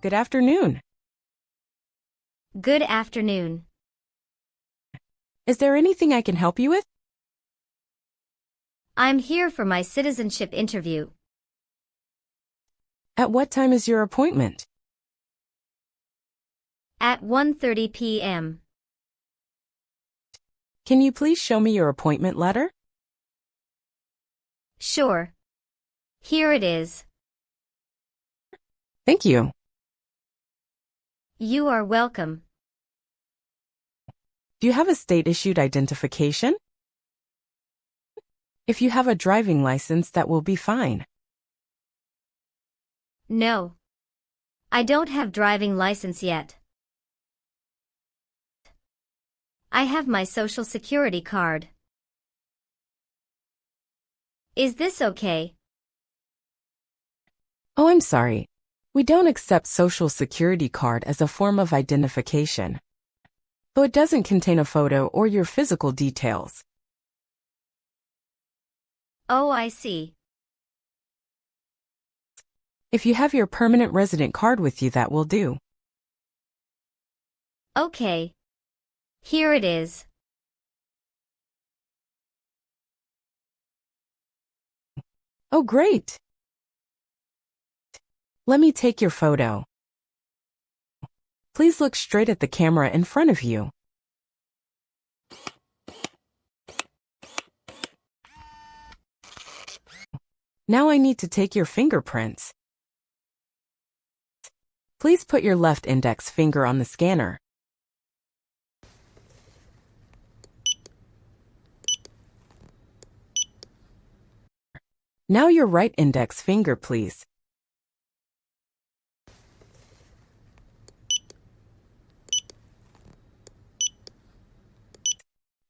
Good afternoon. Good afternoon. Is there anything I can help you with? I'm here for my citizenship interview. At what time is your appointment? At 1:30 p.m. Can you please show me your appointment letter? Sure. Here it is. Thank you. You are welcome. Do you have a state-issued identification? If you have a driving license, that will be fine. No. I don't have driving license yet. I have my social security card. Is this okay? Oh, I'm sorry. We don't accept social security card as a form of identification. So it doesn't contain a photo or your physical details. Oh, I see. If you have your permanent resident card with you, that will do. Okay. Here it is. Oh, great. Let me take your photo. Please look straight at the camera in front of you. Now I need to take your fingerprints. Please put your left index finger on the scanner. Now your right index finger, please.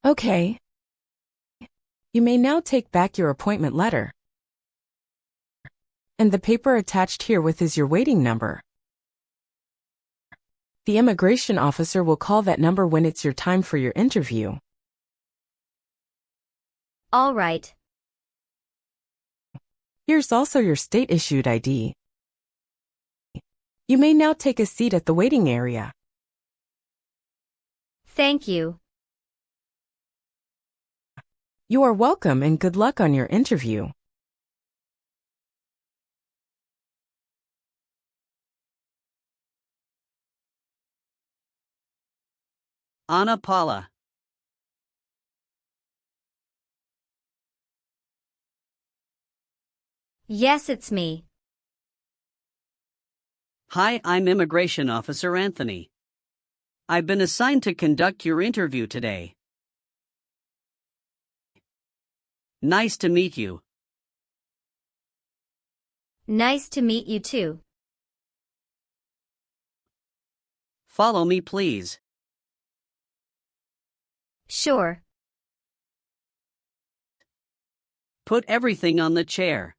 Okay. You may now take back your appointment letter. And the paper attached herewith is your waiting number. The immigration officer will call that number when it's your time for your interview. All right. Here's also your state-issued ID. You may now take a seat at the waiting area. Thank you. You are welcome and good luck on your interview. Ana Paula. Yes, it's me. Hi, I'm Immigration Officer Anthony. I've been assigned to conduct your interview today. Nice to meet you. Nice to meet you too. Follow me, please. Sure. Put everything on the chair.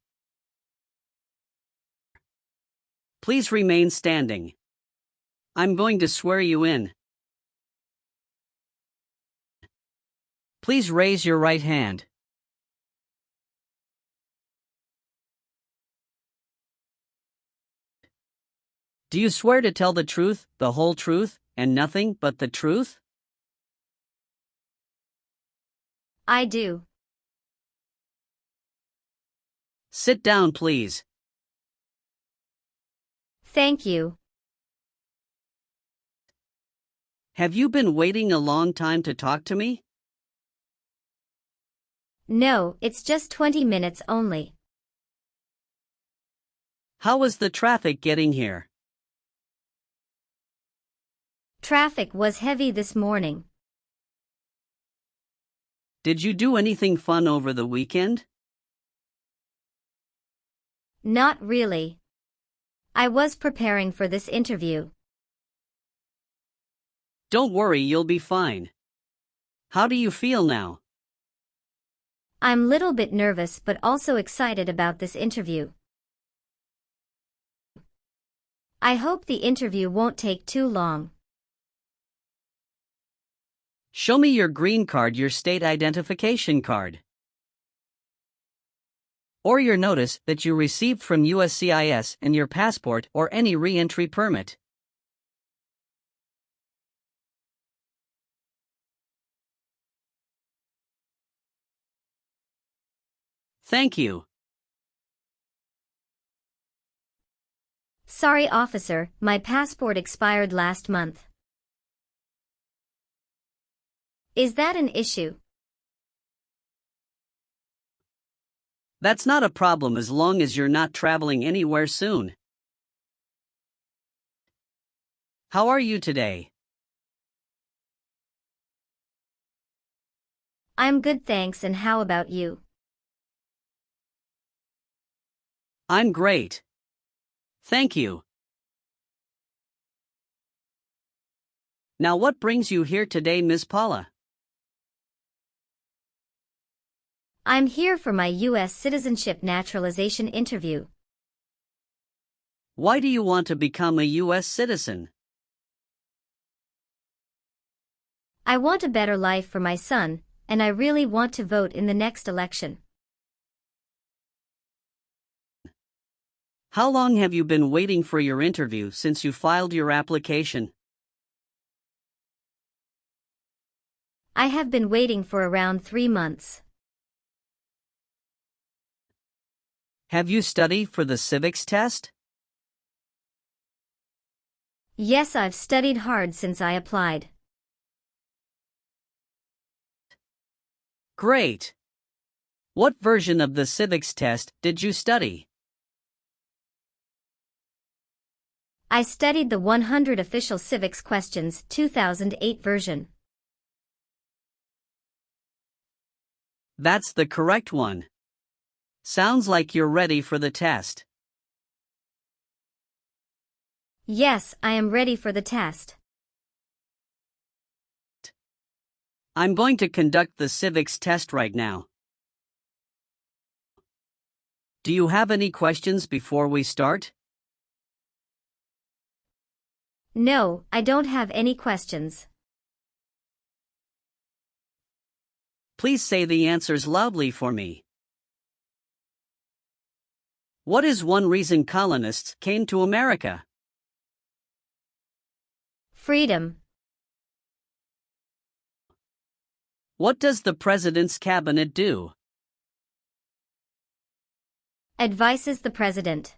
Please remain standing. I'm going to swear you in. Please raise your right hand. Do you swear to tell the truth, the whole truth, and nothing but the truth? I do. Sit down, please. Thank you. Have you been waiting a long time to talk to me? No, it's just 20 minutes only. How was the traffic getting here? Traffic was heavy this morning. Did you do anything fun over the weekend? Not really. I was preparing for this interview. Don't worry, you'll be fine. How do you feel now? I'm little bit nervous but also excited about this interview. I hope the interview won't take too long. Show me your green card, your state identification card. or your notice that you received from USCIS and your passport or any re-entry permit. Thank you. Sorry, officer, my passport expired last month. Is that an issue? That's not a problem as long as you're not traveling anywhere soon. How are you today? I'm good, thanks, and how about you? I'm great. Thank you. Now what brings you here today, Miss Paula? I'm here for my US Citizenship Naturalization Interview. Why do you want to become a US citizen? I want a better life for my son, and I really want to vote in the next election. How long have you been waiting for your interview since you filed your application? I have been waiting for around 3 months. Have you studied for the civics test? Yes, I've studied hard since I applied. Great. What version of the civics test did you study? I studied the 100 Official Civics Questions 2008 version. That's the correct one. Sounds like you're ready for the test. Yes, I am ready for the test. I'm going to conduct the civics test right now. Do you have any questions before we start? No, I don't have any questions. Please say the answers loudly for me. What is one reason colonists came to America? Freedom. What does the President's cabinet do? Advises the President.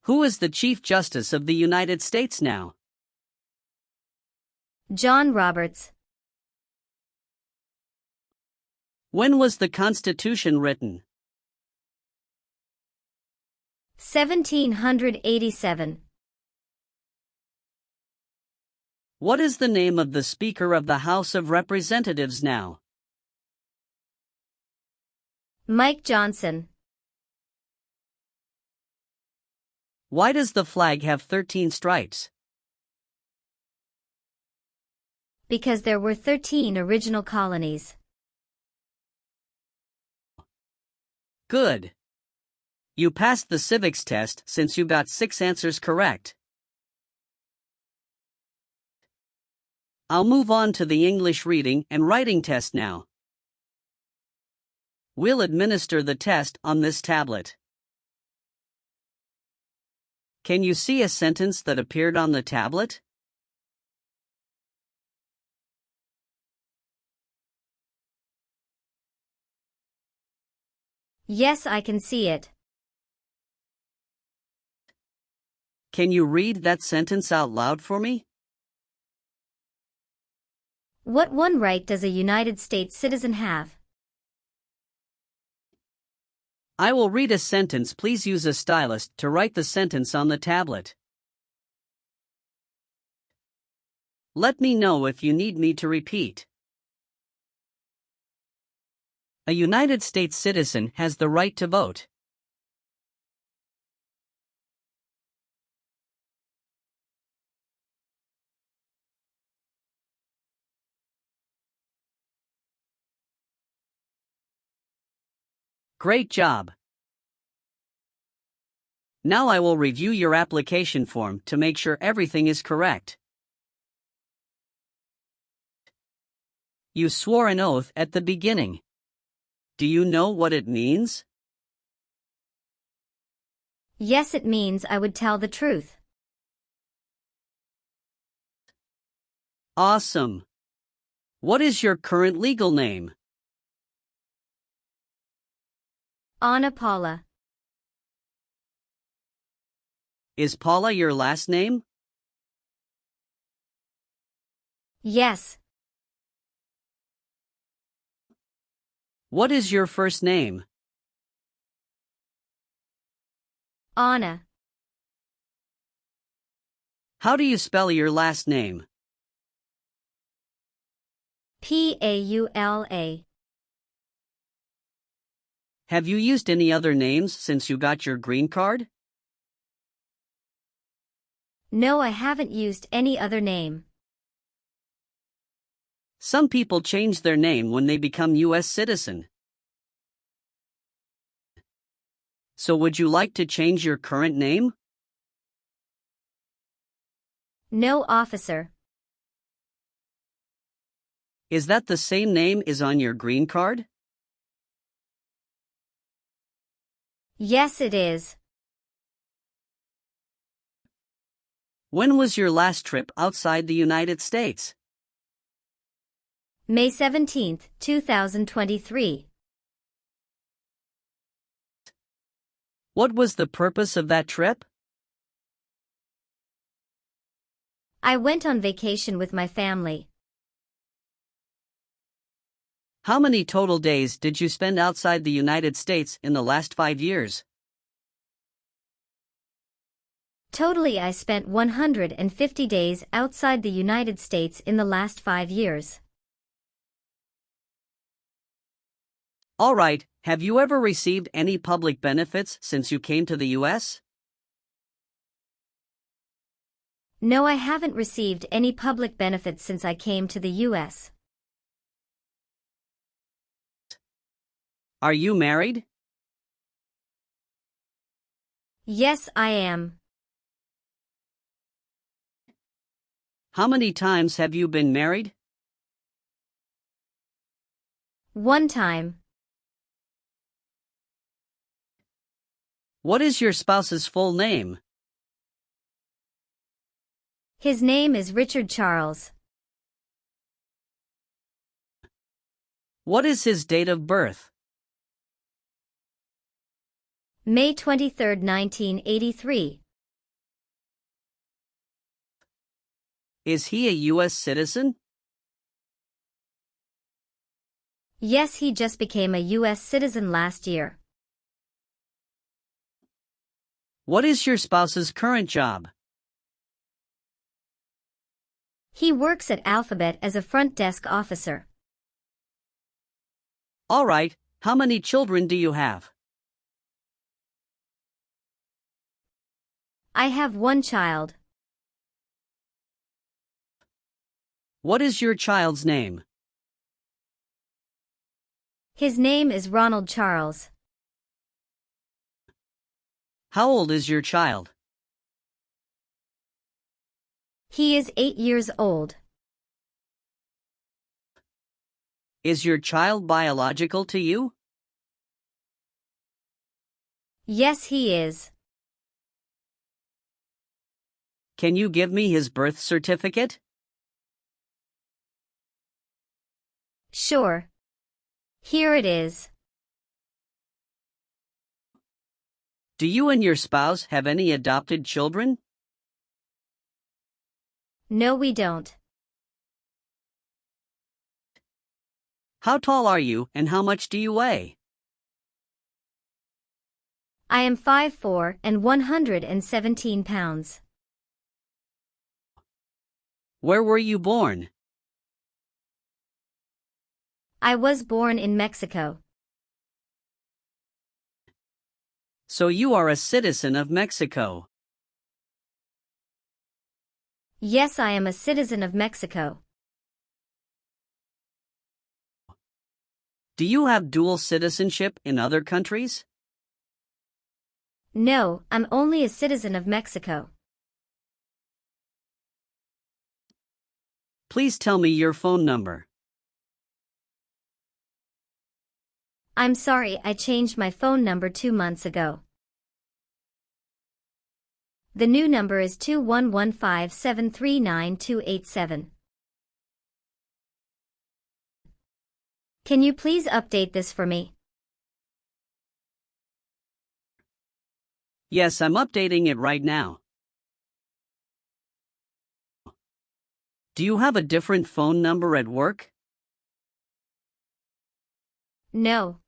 Who is the Chief Justice of the United States now? John Roberts. When was the Constitution written? 1787. What is the name of the Speaker of the House of Representatives now? Mike Johnson. Why does the flag have 13 stripes? Because there were 13 original colonies. Good. You passed the civics test since you got 6 answers correct. I'll move on to the English reading and writing test now. We'll administer the test on this tablet. Can you see a sentence that appeared on the tablet? Yes, I can see it. Can you read that sentence out loud for me? What one right does a United States citizen have? I will read a sentence. Please use a stylus to write the sentence on the tablet. Let me know if you need me to repeat. A United States citizen has the right to vote. Great job. Now I will review your application form to make sure everything is correct. You swore an oath at the beginning. Do you know what it means? Yes, it means I would tell the truth. Awesome. What is your current legal name? Anna Paula. Is Paula your last name? Yes. What is your first name? Anna. How do you spell your last name? Paula. Have you used any other names since you got your green card? No, I haven't used any other name. Some people change their name when they become US citizen. So would you like to change your current name? No, officer. Is that the same name as on your green card? Yes, it is. When was your last trip outside the United States? May 17, 2023. What was the purpose of that trip? I went on vacation with my family. How many total days did you spend outside the United States in the last 5 years? Totally, I spent 150 days outside the United States in the last 5 years. All right, have you ever received any public benefits since you came to the US? No, I haven't received any public benefits since I came to the US. Are you married? Yes, I am. How many times have you been married? One time. What is your spouse's full name? His name is Richard Charles. What is his date of birth? May 23, 1983. Is he a US citizen? Yes, he just became a US citizen last year. What is your spouse's current job? He works at Alphabet as a front desk officer. All right, how many children do you have? I have one child. What is your child's name? His name is Ronald Charles. How old is your child? He is 8 years old. Is your child biological to you? Yes, he is. Can you give me his birth certificate? Sure. Here it is. Do you and your spouse have any adopted children? No, we don't. How tall are you and how much do you weigh? I am 5'4" and 117 pounds. Where were you born? I was born in Mexico. So you are a citizen of Mexico. Yes, I am a citizen of Mexico. Do you have dual citizenship in other countries? No, I'm only a citizen of Mexico. Please tell me your phone number. I'm sorry, I changed my phone number 2 months ago. The new number is 2115739287. Can you please update this for me? Yes, I'm updating it right now. Do you have a different phone number at work? No.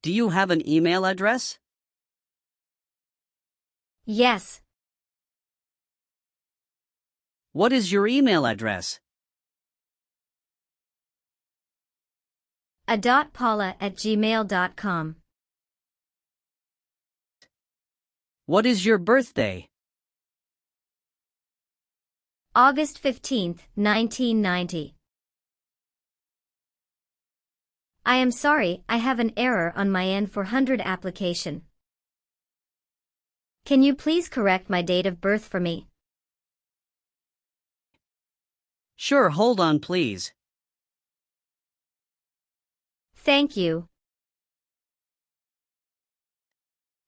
Do you have an email address? Yes. What is your email address? a.paula@gmail.com. What is your birthday? August 15th, 1990. I am sorry, I have an error on my N400 application. Can you please correct my date of birth for me? Sure, hold on please. Thank you.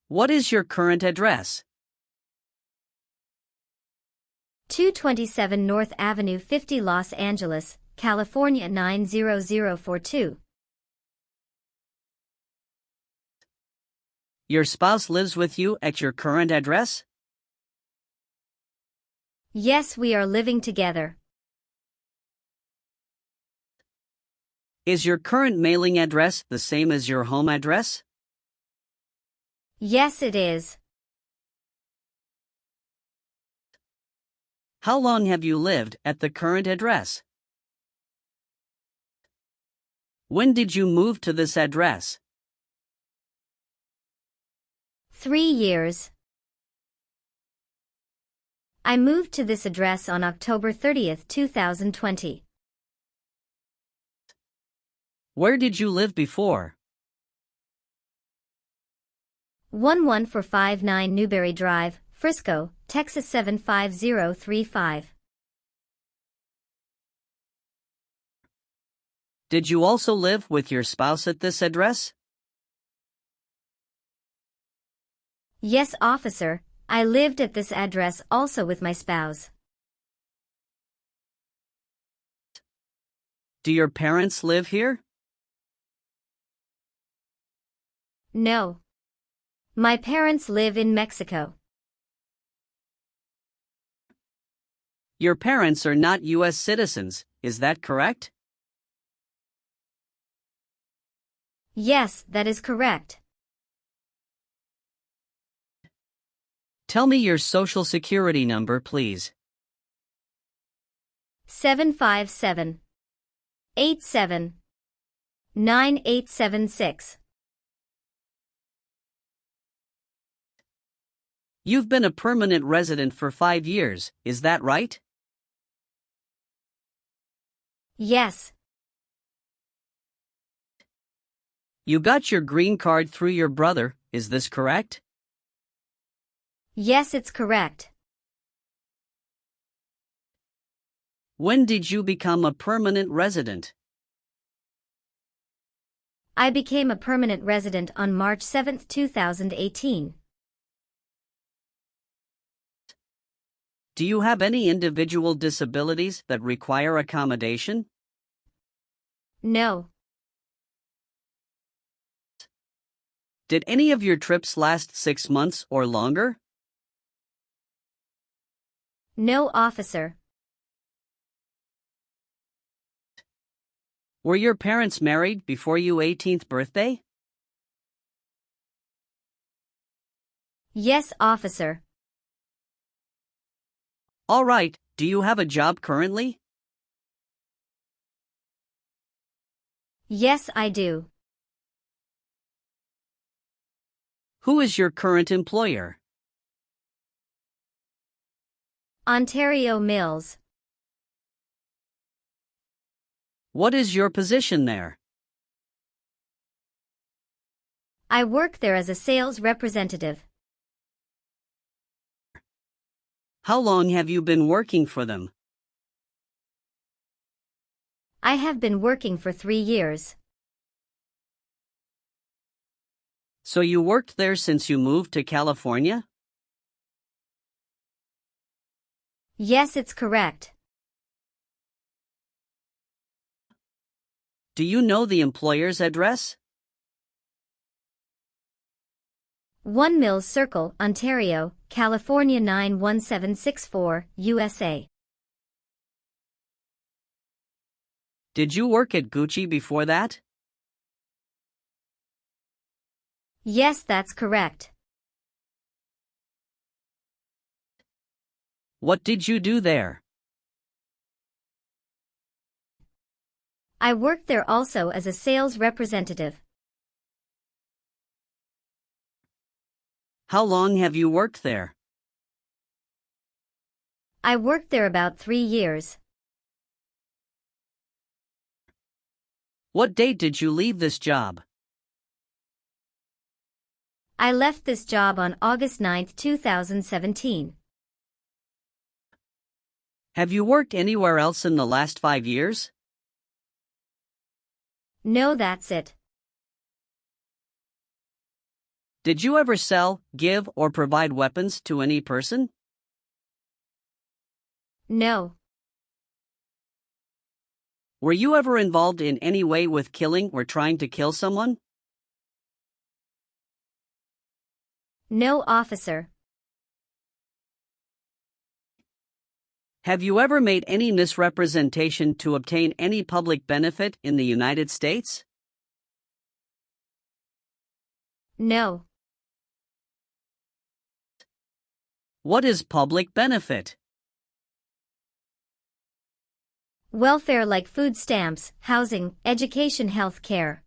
What is your current address? 227 North Avenue 50, Los Angeles, California 90042. Your spouse lives with you at your current address? Yes, we are living together. Is your current mailing address the same as your home address? Yes, it is. How long have you lived at the current address? When did you move to this address? 3 years. I moved to this address on October 30th, 2020. Where did you live before? 11459 Newberry Drive, Frisco, Texas 75035. Did you also live with your spouse at this address? Yes, officer, I lived at this address also with my spouse. Do your parents live here? No. My parents live in Mexico. Your parents are not US citizens, is that correct? Yes, that is correct. Tell me your social security number, please. 757-87-9876. You've been a permanent resident for 5 years, is that right? Yes. You got your green card through your brother, is this correct? Yes, it's correct. When did you become a permanent resident? I became a permanent resident on March 7, 2018. Do you have any individual disabilities that require accommodation? No. Did any of your trips last 6 months or longer? No, officer. Were your parents married before your 18th birthday? Yes, officer. All right, do you have a job currently? Yes, I do. Who is your current employer? Ontario Mills. What is your position there? I work there as a sales representative. How long have you been working for them? I have been working for 3 years. So you worked there since you moved to California? Yes, it's correct. Do you know the employer's address? 1 Mills Circle, Ontario, California 91764, USA. Did you work at Gucci before that? Yes, that's correct. What did you do there? I worked there also as a sales representative. How long have you worked there? I worked there about 3 years. What date did you leave this job? I left this job on August 9, 2017. Have you worked anywhere else in the last 5 years? No, that's it. Did you ever sell, give, or provide weapons to any person? No. Were you ever involved in any way with killing or trying to kill someone? No, officer. Have you ever made any misrepresentation to obtain any public benefit in the United States? No. What is public benefit? Welfare like food stamps, housing, education, health care.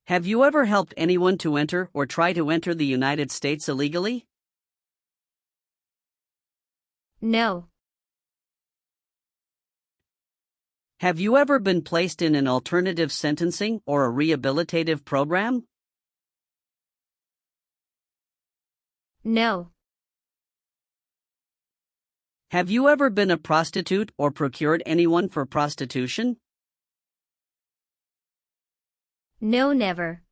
Have you ever helped anyone to enter or try to enter the United States illegally? No. Have you ever been placed in an alternative sentencing or a rehabilitative program? No. Have you ever been a prostitute or procured anyone for prostitution? No, never.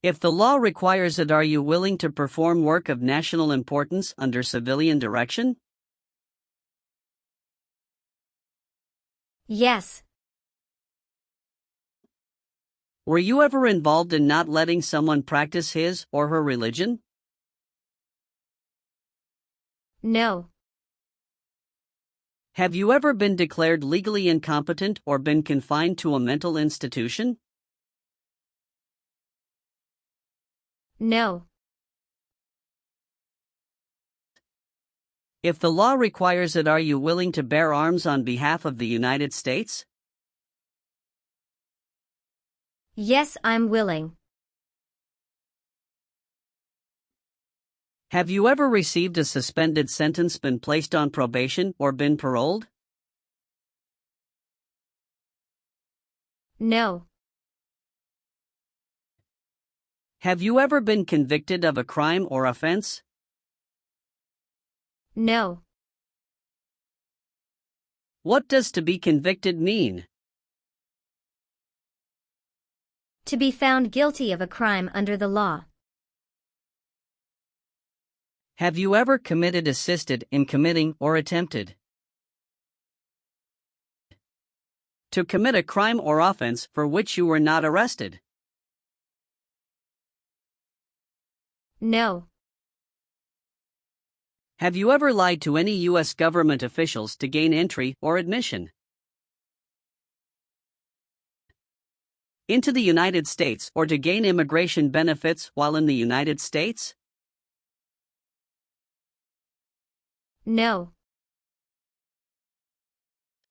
If the law requires it, are you willing to perform work of national importance under civilian direction? Yes. Were you ever involved in not letting someone practice his or her religion? No. Have you ever been declared legally incompetent or been confined to a mental institution? No. If the law requires it, are you willing to bear arms on behalf of the United States? Yes, I'm willing. Have you ever received a suspended sentence, been placed on probation, or been paroled? No. Have you ever been convicted of a crime or offense? No. What does to be convicted mean? To be found guilty of a crime under the law. Have you ever committed, assisted in committing, or attempted to commit a crime or offense for which you were not arrested? No. Have you ever lied to any U.S. government officials to gain entry or admission into the United States or to gain immigration benefits while in the United States? No.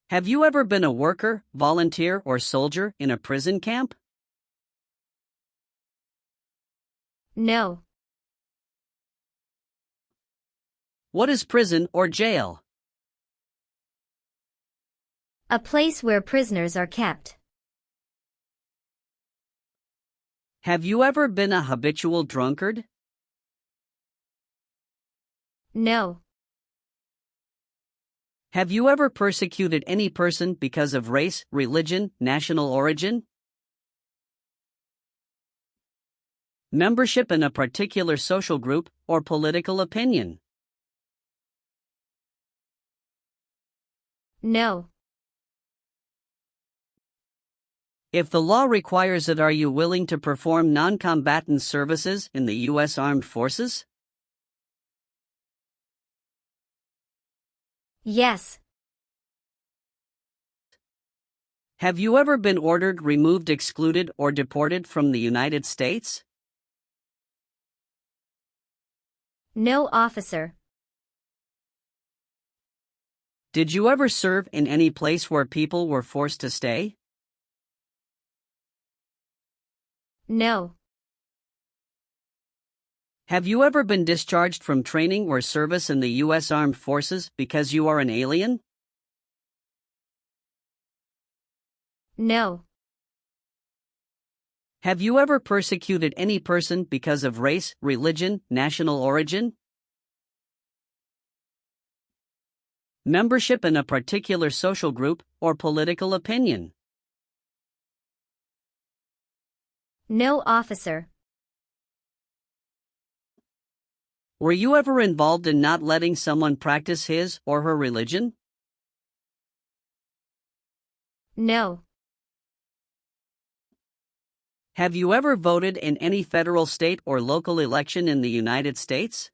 Have you ever been a worker, volunteer, or soldier in a prison camp? No. What is prison or jail? A place where prisoners are kept. Have you ever been a habitual drunkard? No. Have you ever persecuted any person because of race, religion, national origin? Membership in a particular social group or political opinion? No. If the law requires it, are you willing to perform non-combatant services in the U.S. Armed Forces? Yes. Have you ever been ordered, removed, excluded, or deported from the United States? No, officer. Did you ever serve in any place where people were forced to stay? No. Have you ever been discharged from training or service in the U.S. Armed Forces because you are an alien? No. Have you ever persecuted any person because of race, religion, national origin? Membership in a particular social group or political opinion? No, officer. Were you ever involved in not letting someone practice his or her religion? No. Have you ever voted in any federal, state, or local election in the United States?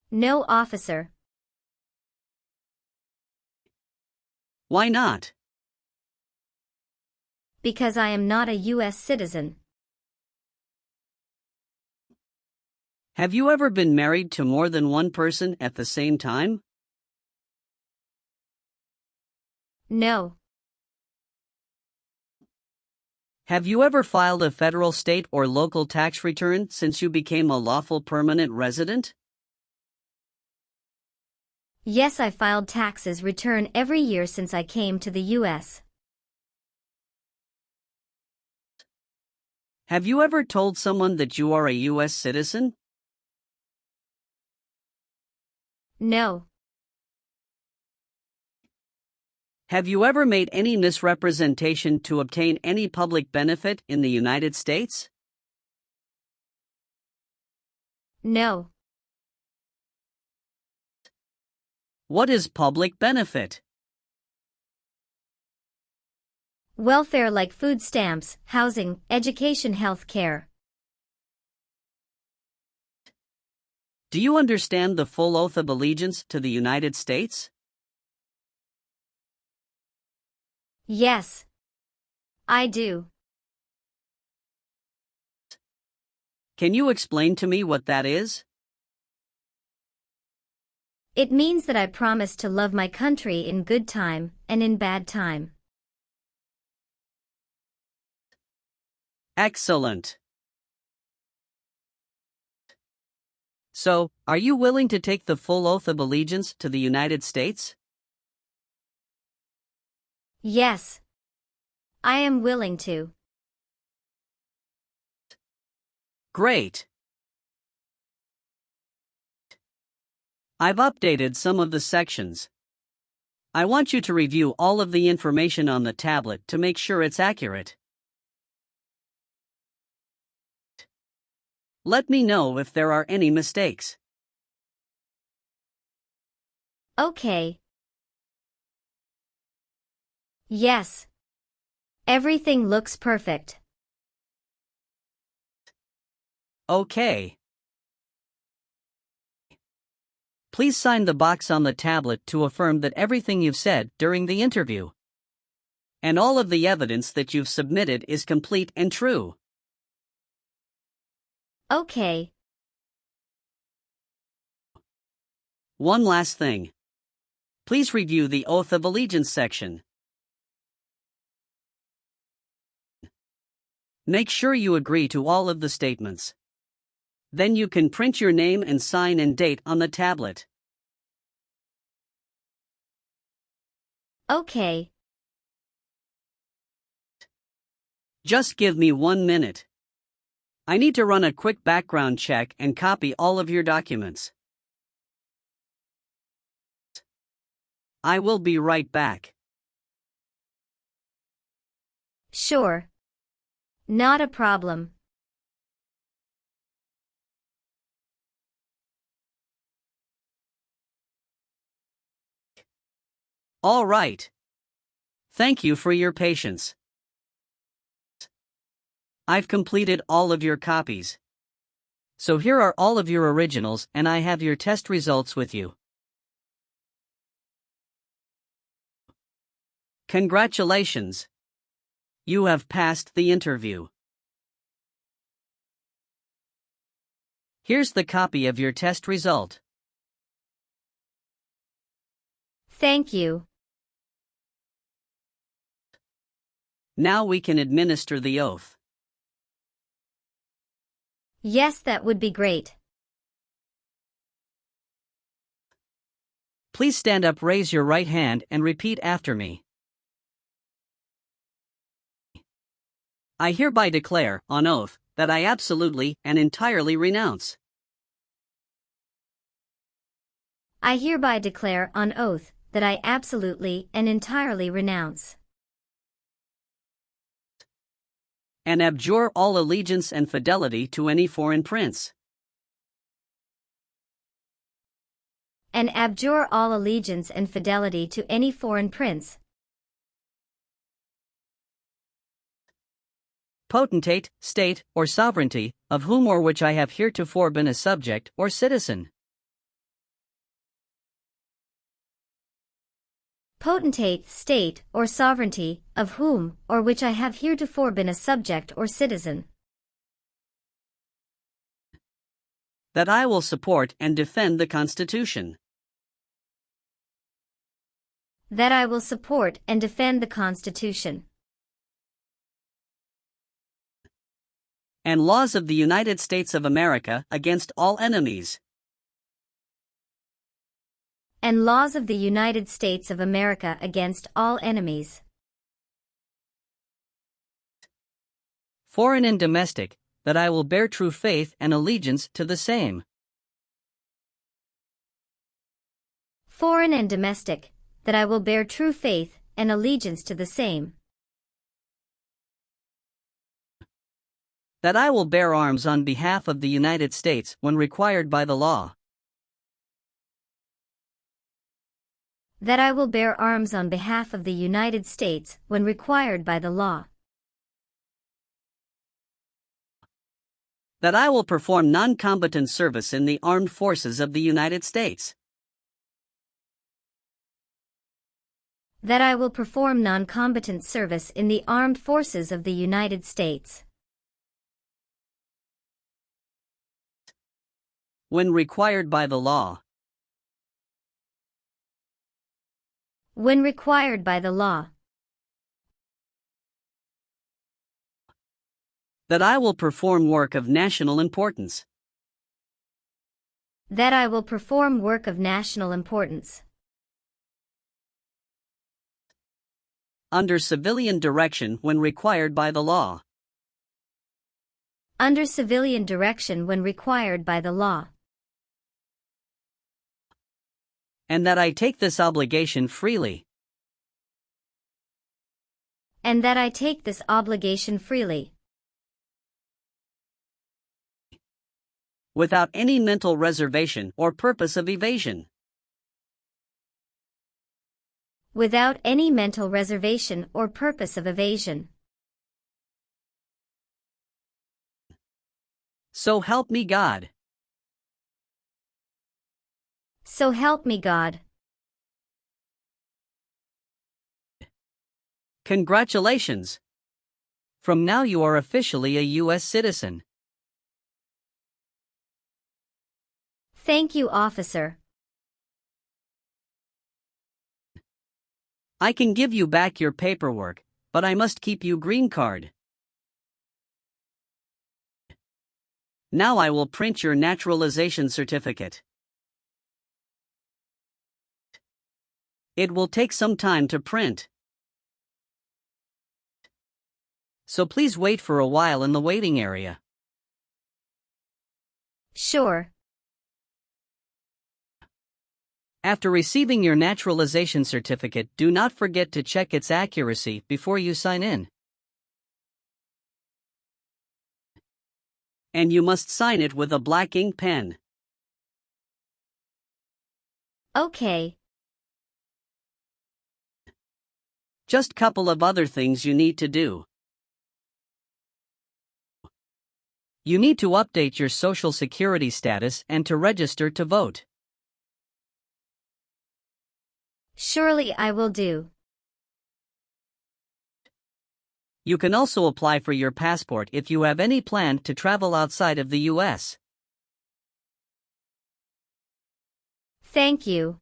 No, officer. Why not? Because I am not a U.S. citizen. Have you ever been married to more than one person at the same time? No. Have you ever filed a federal, state, or local tax return since you became a lawful permanent resident? Yes, I filed taxes return every year since I came to the U.S. Have you ever told someone that you are a U.S. citizen? No. Have you ever made any misrepresentation to obtain any public benefit in the United States? No. What is public benefit? Welfare like food stamps, housing, education, health care. Do you understand the full oath of allegiance to the United States? Yes. I do. Can you explain to me what that is? It means that I promise to love my country in good time and in bad time. Excellent. So, are you willing to take the full oath of allegiance to the United States? Yes. I am willing to. Great. I've updated some of the sections. I want you to review all of the information on the tablet to make sure it's accurate. Let me know if there are any mistakes. Okay. Yes. Everything looks perfect. Okay. Please sign the box on the tablet to affirm that everything you've said during the interview and all of the evidence that you've submitted is complete and true. Okay. One last thing. Please review the Oath of Allegiance section. Make sure you agree to all of the statements. Then you can print your name and sign and date on the tablet. Okay. Just give me 1 minute. I need to run a quick background check and copy all of your documents. I will be right back. Sure. Not a problem. All right. Thank you for your patience. I've completed all of your copies. So here are all of your originals, and I have your test results with you. Congratulations! You have passed the interview. Here's the copy of your test result. Thank you. Now we can administer the oath. Yes, that would be great. Please stand up, raise your right hand, and repeat after me. I hereby declare, on oath, that I absolutely and entirely renounce. I hereby declare on oath that I absolutely and entirely renounce And abjure all allegiance and fidelity to any foreign prince. and abjure all allegiance and fidelity to any foreign prince, potentate, state, or sovereignty, of whom or which I have heretofore been a subject or citizen. potentate, state, or sovereignty, of whom or which I have heretofore been a subject or citizen, That I will support and defend the Constitution that I will support and defend the Constitution and laws of the United States of America against all enemies, and laws of the United States of America against all enemies, foreign and domestic, that I will bear true faith and allegiance to the same, foreign and domestic, that I will bear true faith and allegiance to the same, that I will bear arms on behalf of the United States when required by the law, that I will bear arms on behalf of the United States when required by the law, that I will perform non-combatant service in the armed forces of the United States, that I will perform non-combatant service in the armed forces of the United States, when required by the law, when required by the law, that I will perform work of national importance, that I will perform work of national importance, under civilian direction when required by the law, under civilian direction when required by the law, and that I take this obligation freely, and that I take this obligation freely, without any mental reservation or purpose of evasion, without any mental reservation or purpose of evasion. So help me God. So help me God. Congratulations! From now you are officially a US citizen. Thank you, officer. I can give you back your paperwork, but I must keep you green card. Now I will print your naturalization certificate. It will take some time to print, so please wait for a while in the waiting area. Sure. After receiving your naturalization certificate, do not forget to check its accuracy before you sign in. And you must sign it with a black ink pen. Okay. Just couple of other things you need to do. You need to update your Social Security status and to register to vote. Surely I will do. You can also apply for your passport if you have any plan to travel outside of the US. Thank you.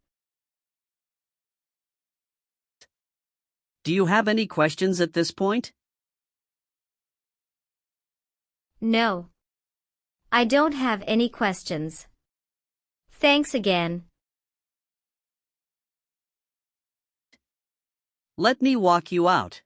Do you have any questions at this point? No. I don't have any questions. Thanks again. Let me walk you out.